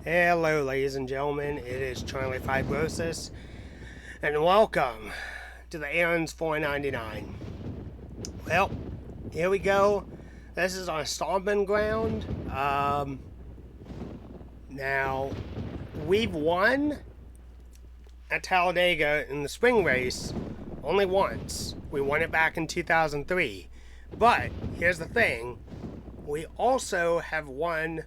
Hello, ladies and gentlemen. It is Charlie Fibrosis, and welcome to the Aaron's 499. Well, here we go. This is our stomping ground. Now, we've won at Talladega in the spring race only once. We won it back in 2003. But here's the thing: we also have won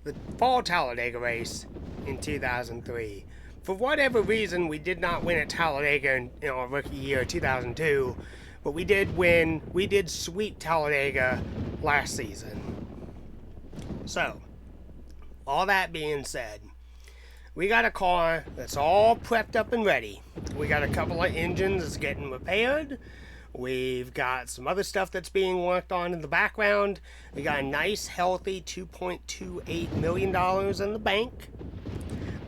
the fall Talladega race in 2003. For whatever reason, we did not win at Talladega in our rookie year 2002, but we did sweep Talladega last season. So, all that being said, we got a car that's all prepped up and ready. We got a couple of engines that's getting repaired. We've got some other stuff that's being worked on in the background. We got a nice, healthy $2.28 million in the bank.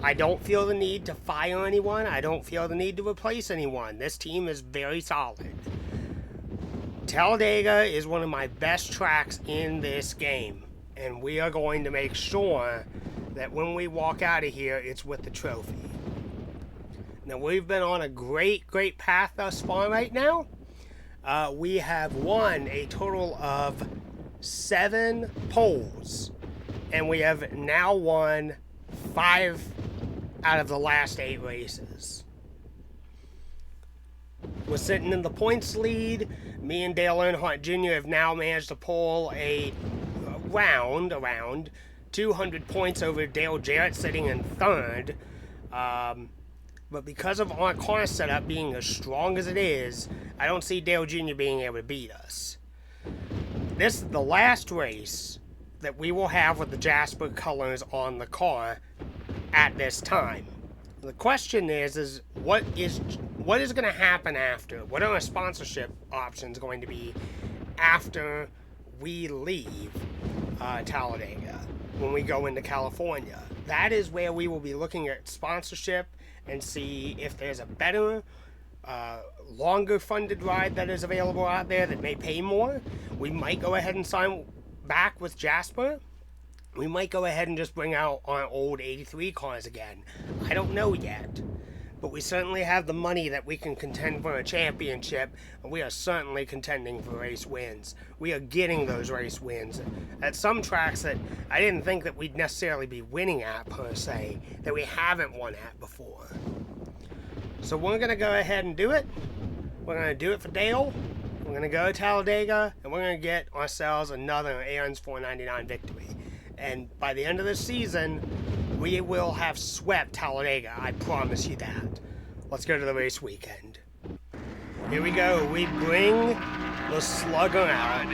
I don't feel the need to fire anyone. I don't feel the need to replace anyone. This team is very solid. Talladega is one of my best tracks in this game, and we are going to make sure that when we walk out of here, it's with the trophy. Now, we've been on a great path thus far right now. We have won a total of 7 poles, and we have now won 5 out of the last 8 races. We're sitting in the points lead. Me and Dale Earnhardt Jr. have now managed to pull around 200 points over Dale Jarrett, sitting in 3rd. But because of our car setup being as strong as it is, I don't see Dale Jr. being able to beat us. This is the last race that we will have with the Jasper colors on the car at this time. The question is what is going to happen after? What are our sponsorship options going to be after we leave Talladega when we go into California? That is where we will be looking at sponsorship and see if there's a better, longer funded ride that is available out there that may pay more. We might go ahead and sign back with Jasper. We might go ahead and just bring out our old 83 cars again. I don't know yet. But we certainly have the money that we can contend for a championship, and we are certainly contending for race wins. We are getting those race wins at some tracks that I didn't think that we'd necessarily be winning at, per se, that we haven't won at before. So we're going to go ahead and do it. We're going to do it for Dale. We're going to go to Talladega, and we're going to get ourselves another Aaron's 499 victory. And by the end of the season, we will have swept Talladega. I promise you that. Let's go to the race weekend. Here we go. We bring the slugger out.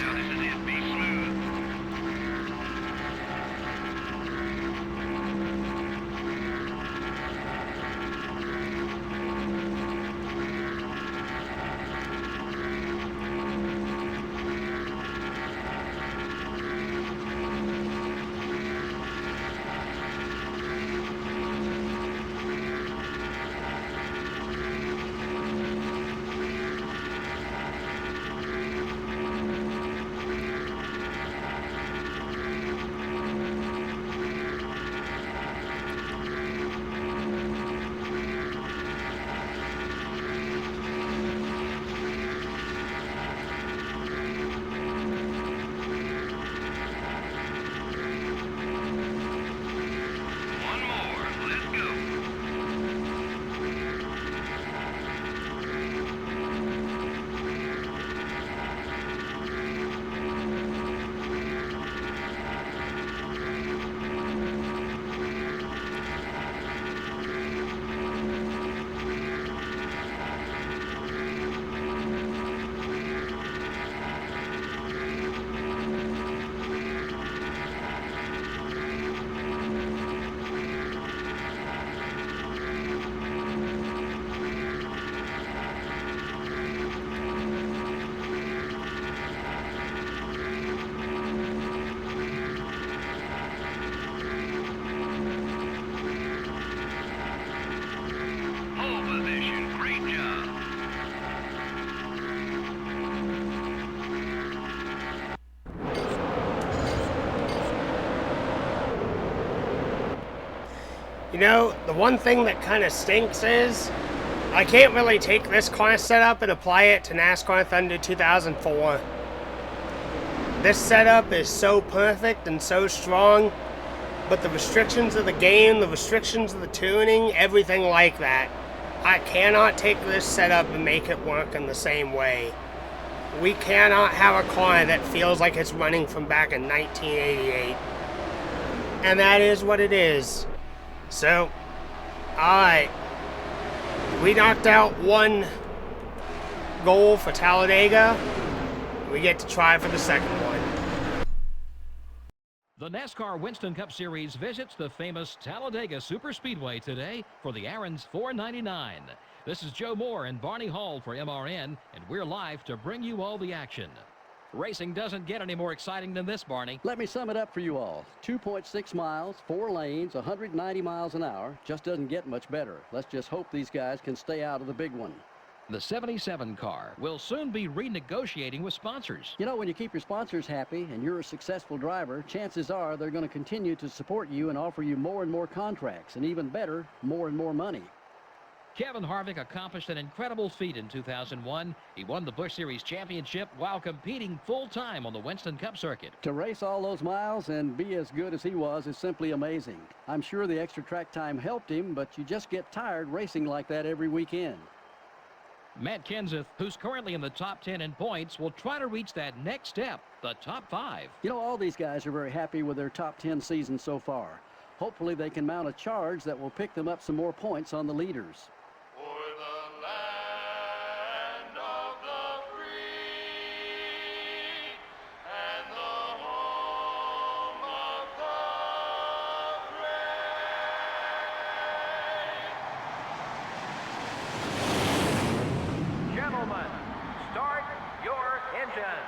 You know, the one thing that kind of stinks is I can't really take this car setup and apply it to NASCAR Thunder 2004. This setup is so perfect and so strong, but the restrictions of the game, the restrictions of the tuning, everything like that, I cannot take this setup and make it work in the same way. We cannot have a car that feels like it's running from back in 1988. And that is what it is. So, alright. We knocked out one goal for Talladega. We get to try for the second one. The NASCAR Winston Cup Series visits the famous Talladega Superspeedway today for the Aaron's 499. This is Joe Moore and Barney Hall for MRN, and we're live to bring you all the action. Racing doesn't get any more exciting than this, Barney. Let me sum it up for you all. 2.6 miles, 4 lanes, 190 miles an hour. Just doesn't get much better. Let's just hope these guys can stay out of the big one. The 77 car will soon be renegotiating with sponsors. You know, when you keep your sponsors happy and you're a successful driver, chances are they're going to continue to support you and offer you more and more contracts, and even better, more and more money. Kevin Harvick accomplished an incredible feat in 2001. He won the Busch Series championship while competing full-time on the Winston Cup circuit. To race all those miles and be as good as he was is simply amazing. I'm sure the extra track time helped him, but you just get tired racing like that every weekend. Matt Kenseth, who's currently in the top 10 in points, will try to reach that next step, the top 5. You know, all these guys are very happy with their top 10 season so far. Hopefully they can mount a charge that will pick them up some more points on the leaders. Gentlemen, start your engines.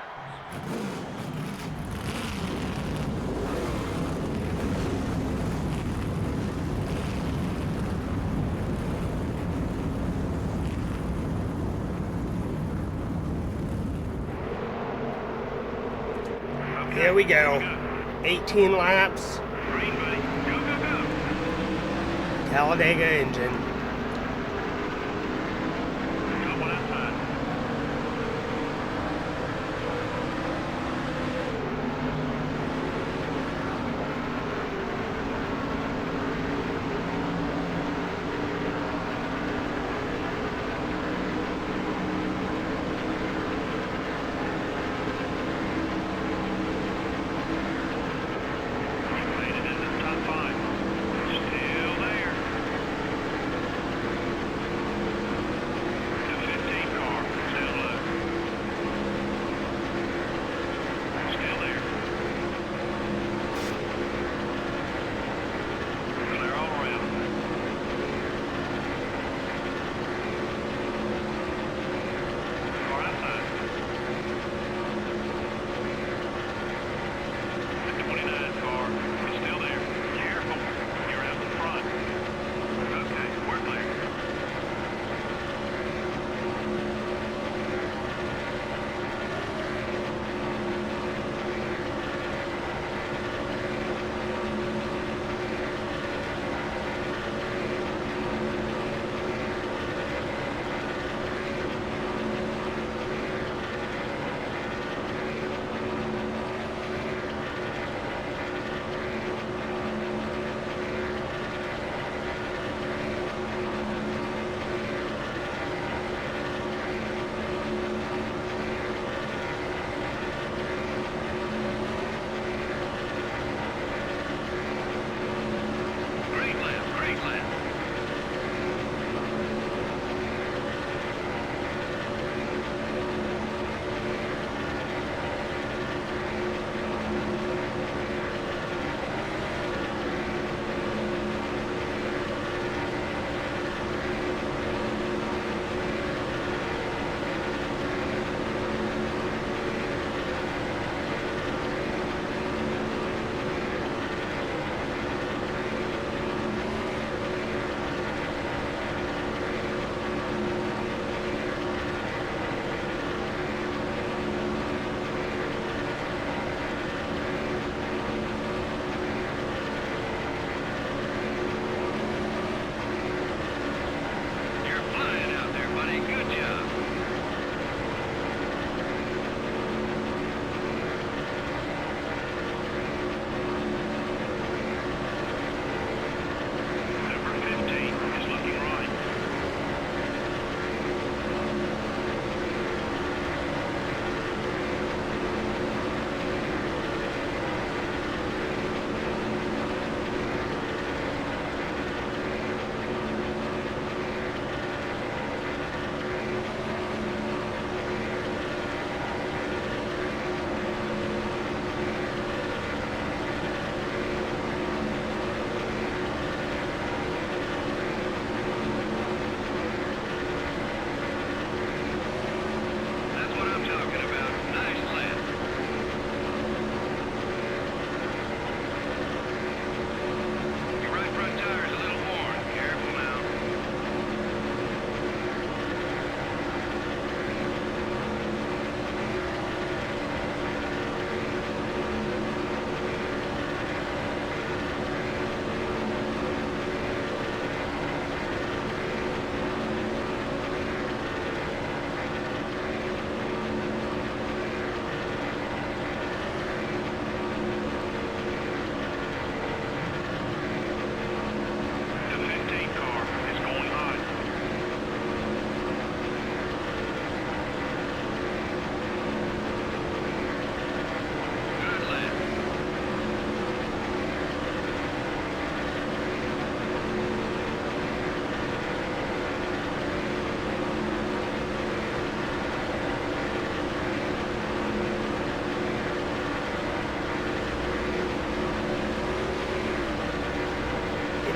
Here we go. 18 laps. Talladega engine.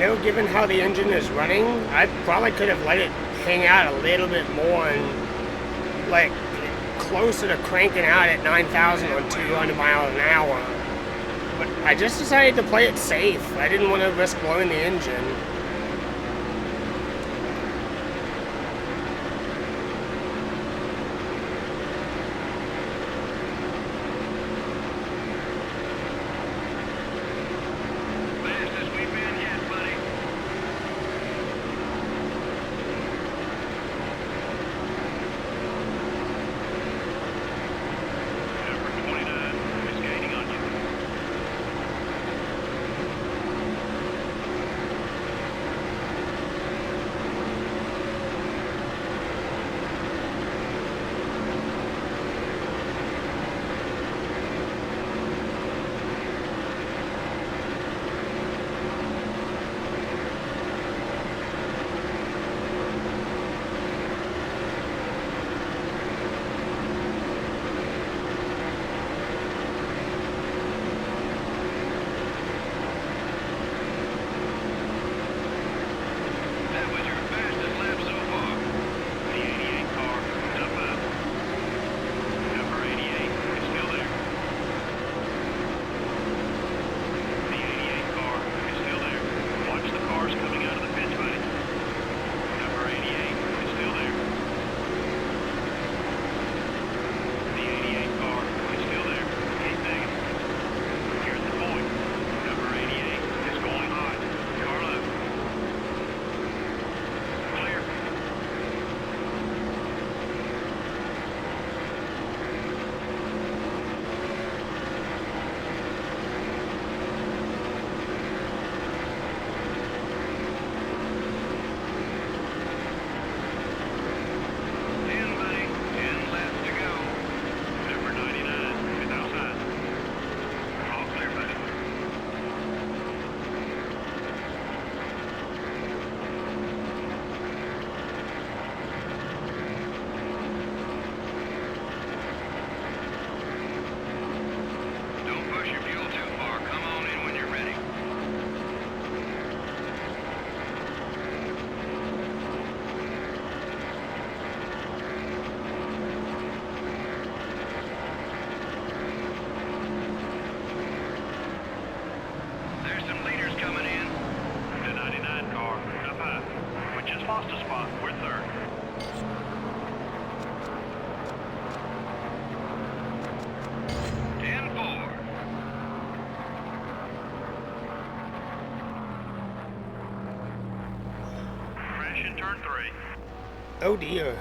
know, given how the engine is running, I probably could have let it hang out a little bit more and, like, closer to cranking out at 9,000 on 200 miles an hour. But I just decided to play it safe. I didn't want to risk blowing the engine. Turn 3. Oh dear.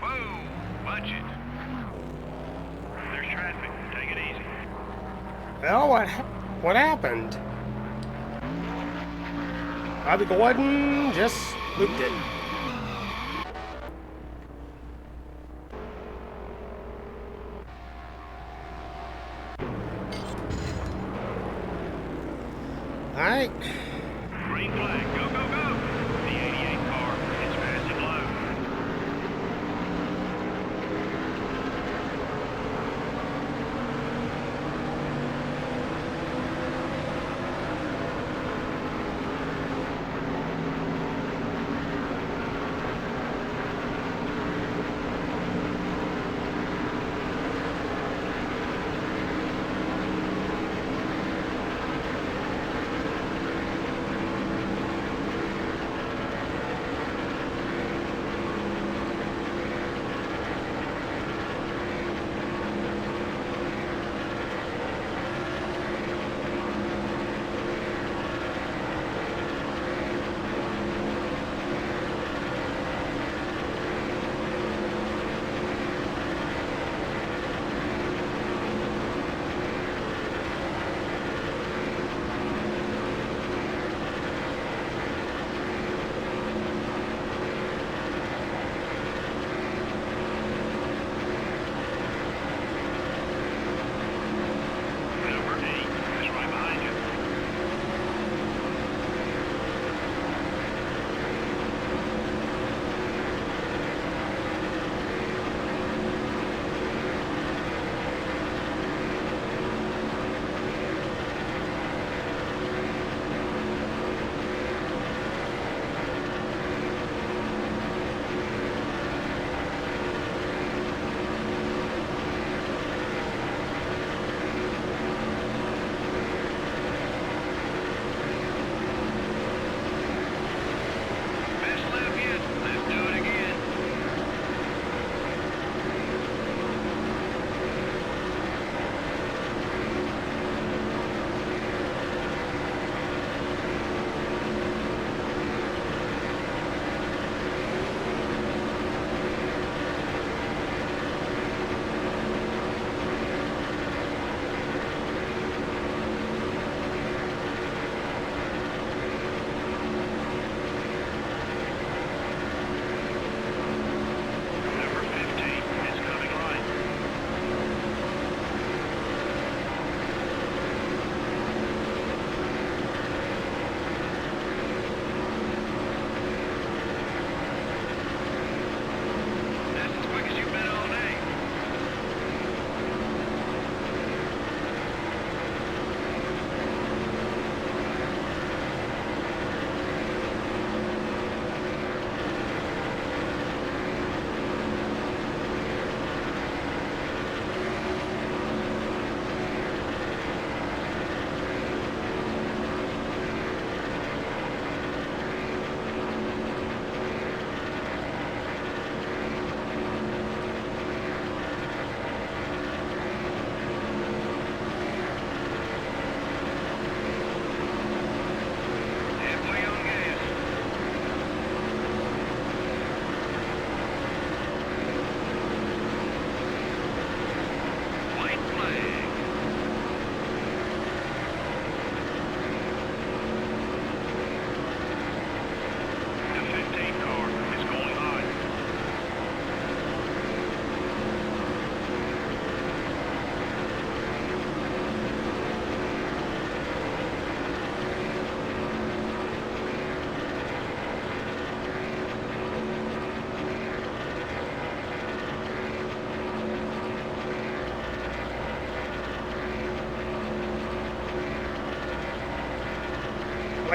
Whoa, watch it. There's traffic. Take it easy. Well, what happened? Bobby Gordon just looped it. Alright. Green flag. Go, go, go. The 88 car is passing low.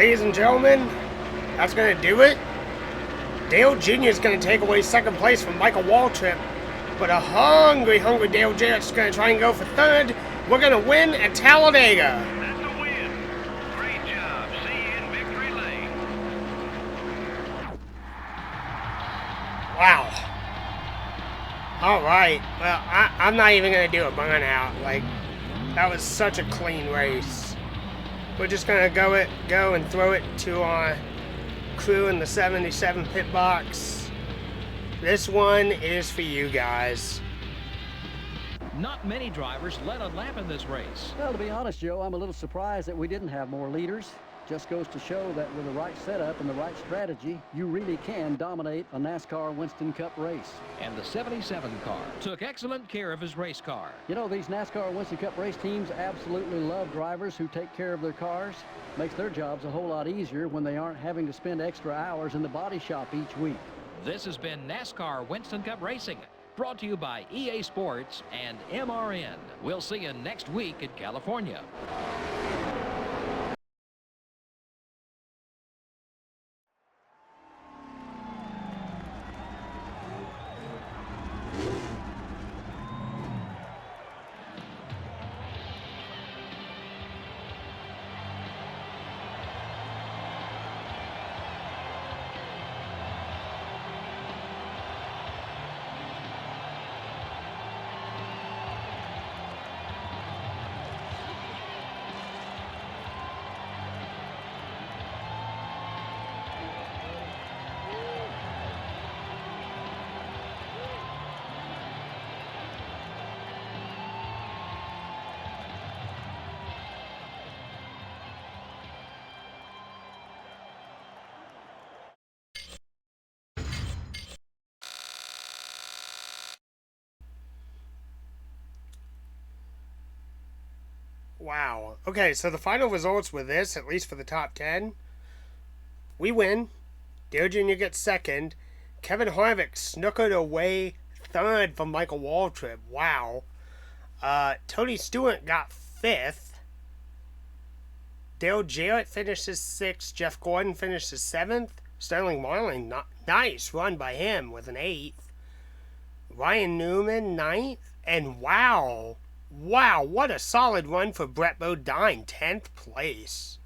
ladies and gentlemen, that's going to do it. Dale Jr. is going to take away second place from Michael Waltrip, but a hungry Dale Jarrett is going to try and go for third. We're going to win at Talladega. That's a win. Great job. See you in victory lane. Wow. All right. Well, I'm not even going to do a burnout. Like, that was such a clean race. We're just going to go and throw it to our crew in the 77 pit box. This one is for you guys. Not many drivers led a lap in this race. Well, to be honest, Joe, I'm a little surprised that we didn't have more leaders. Just goes to show that with the right setup and the right strategy, you really can dominate a NASCAR Winston Cup race. And the 77 car took excellent care of his race car. You know, these NASCAR Winston Cup race teams absolutely love drivers who take care of their cars. Makes their jobs a whole lot easier when they aren't having to spend extra hours in the body shop each week. This has been NASCAR Winston Cup Racing, brought to you by EA Sports and MRN. We'll see you next week in California. Wow. Okay, so the final results with this, at least for the top 10, we win. Dale Jr. gets second. Kevin Harvick snookered away third from Michael Waltrip. Wow. Tony Stewart got fifth. Dale Jarrett finishes sixth. Jeff Gordon finishes seventh. Sterling Marlin, nice run by him with an eighth. Ryan Newman, ninth. And wow, what a solid run for Brett Bodine, 10th place.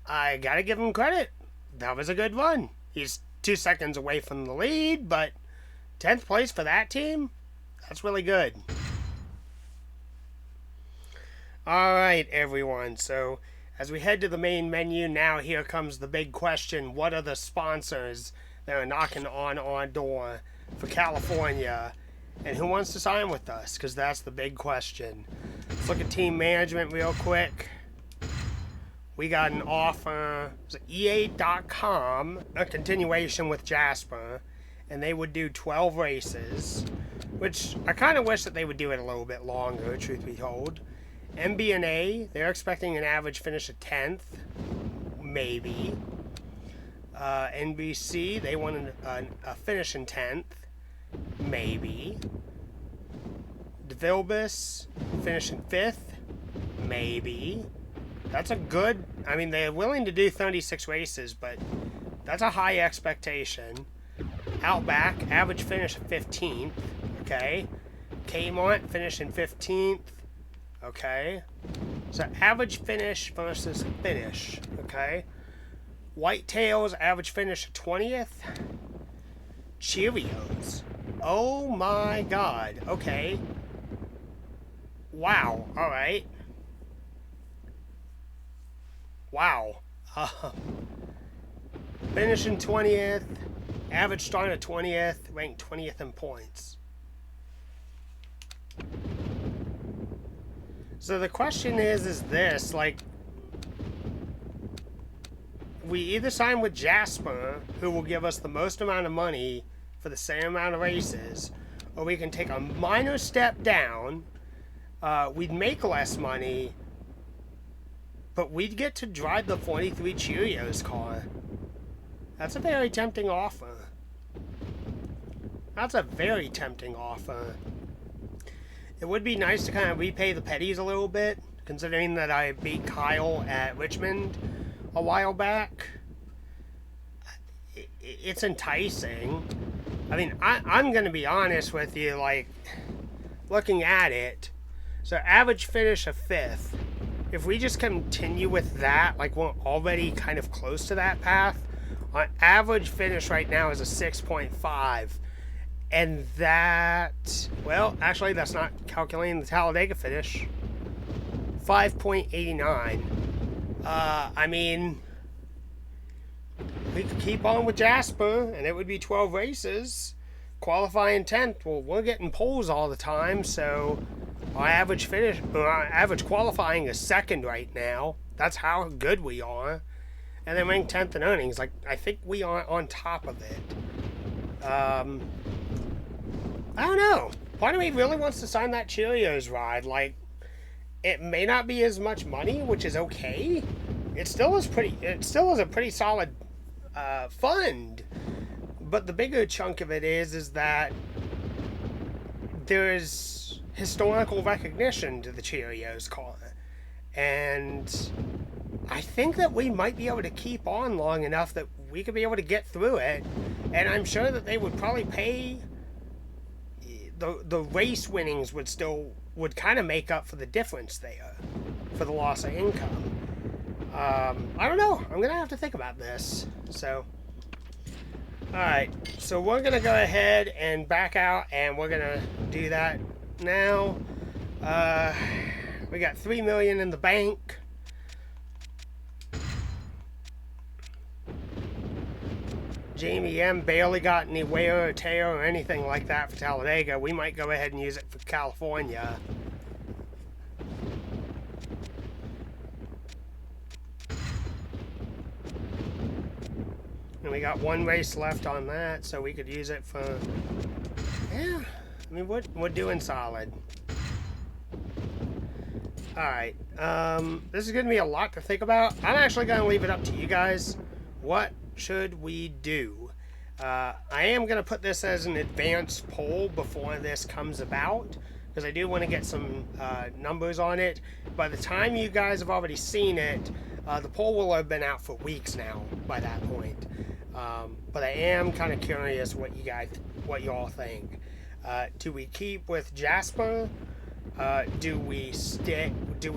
I gotta give him credit. That was a good run. He's 2 seconds away from the lead, but 10th place for that team? That's really good. Alright, everyone. So, as we head to the main menu, now here comes the big question. What are the sponsors that are knocking on our door for California? And who wants to sign with us? Because that's the big question. Let's look at team management real quick. We got an offer. EA.com, a continuation with Jasper. And they would do 12 races. Which I kind of wish that they would do it a little bit longer, truth be told. MB&A, they're expecting an average finish of 10th. Maybe. NBC, they want a finish in 10th. Maybe. DeVilbiss finishing 5th. Maybe. That's a good... I mean, they're willing to do 36 races, but that's a high expectation. Outback, average finish of 15th. Okay. Kmart finishing 15th. Okay. So average finish versus finish. Okay. Whitetails, average finish of 20th. Cheerios. Oh my god. Okay. Wow. Alright. Wow. Finishing 20th. Average start at 20th. Ranked 20th in points. So the question is this, like, we either sign with Jasper, who will give us the most amount of money for the same amount of races, or we can take a minor step down. We'd make less money, but we'd get to drive the 43 Cheerios car. That's a very tempting offer. That's a very tempting offer. It would be nice to kind of repay the petties a little bit, considering that I beat Kyle at Richmond a while back. It's enticing. I mean, I'm going to be honest with you, like, looking at it. So average finish of 5th. If we just continue with that, like we're already kind of close to that path, our average finish right now is a 6.5. And that, well, actually that's not calculating the Talladega finish. 5.89. I mean, we could keep on with Jasper, and it would be 12 races. Qualifying 10th, well, we're getting poles all the time, so our average finish, our average qualifying is 2nd right now. That's how good we are. And then ranked 10th in earnings. Like, I think we are on top of it. I don't know. Part of me really wants to sign that Cheerios ride. Like, it may not be as much money, which is okay. It still is a pretty solid fund. But the bigger chunk of it is that there's historical recognition to the Cheerios car. And I think that we might be able to keep on long enough that we could be able to get through it. And I'm sure that they would probably pay... The race winnings would kind of make up for the difference there, for the loss of income. I don't know. I'm going to have to think about this. So, alright. So we're going to go ahead and back out, and we're going to do that now. We got $3 million in the bank. Jamie M barely got any wear or tear or anything like that for Talladega. We might go ahead and use it for California. And we got 1 race left on that, so we could use it for... Yeah, I mean, we're doing solid. Alright, this is going to be a lot to think about. I'm actually going to leave it up to you guys. What should we do? I am going to put this as an advanced poll before this comes about, because I do want to get some numbers on it. By the time you guys have already seen it, the poll will have been out for weeks now by that point. But I am kind of curious what you all think. Do we keep with Jasper? Do we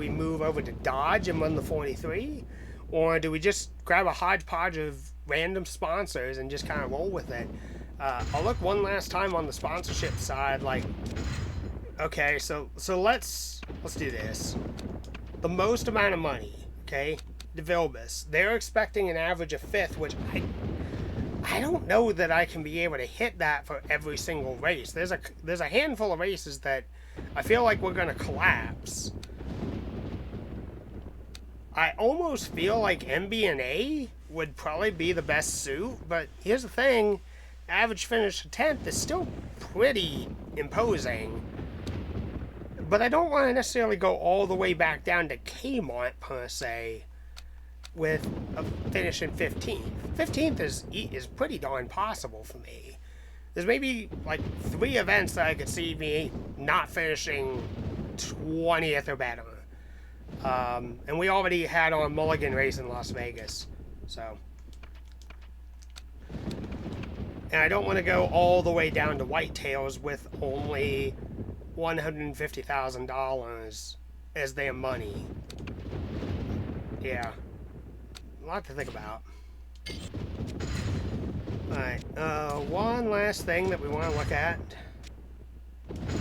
move over to Dodge and run the 43? Or do we just grab a hodgepodge of random sponsors and just kind of roll with it? I'll look one last time on the sponsorship side. Like, okay, so let's do this. The most amount of money, okay? DeVilbiss. They're expecting an average of 5th, which I don't know that I can be able to hit that for every single race. There's a handful of races that I feel like we're gonna collapse. I almost feel like MB&A would probably be the best suit, but here's the thing, average finish of 10th is still pretty imposing. But I don't want to necessarily go all the way back down to Kmart, per se, with a finish in 15th. 15th is pretty darn possible for me. There's maybe like 3 events that I could see me not finishing 20th or better. And we already had our Mulligan race in Las Vegas, so. And I don't want to go all the way down to whitetails with only $150,000 as their money. Yeah, a lot to think about. Alright, one last thing that we want to look at.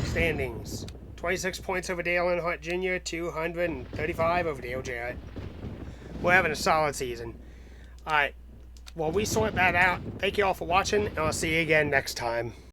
Standings. 26 points over Dale Earnhardt Jr., 235 over Dale Jarrett. We're having a solid season. Alright, well, we sort that out. Thank you all for watching, and I'll see you again next time.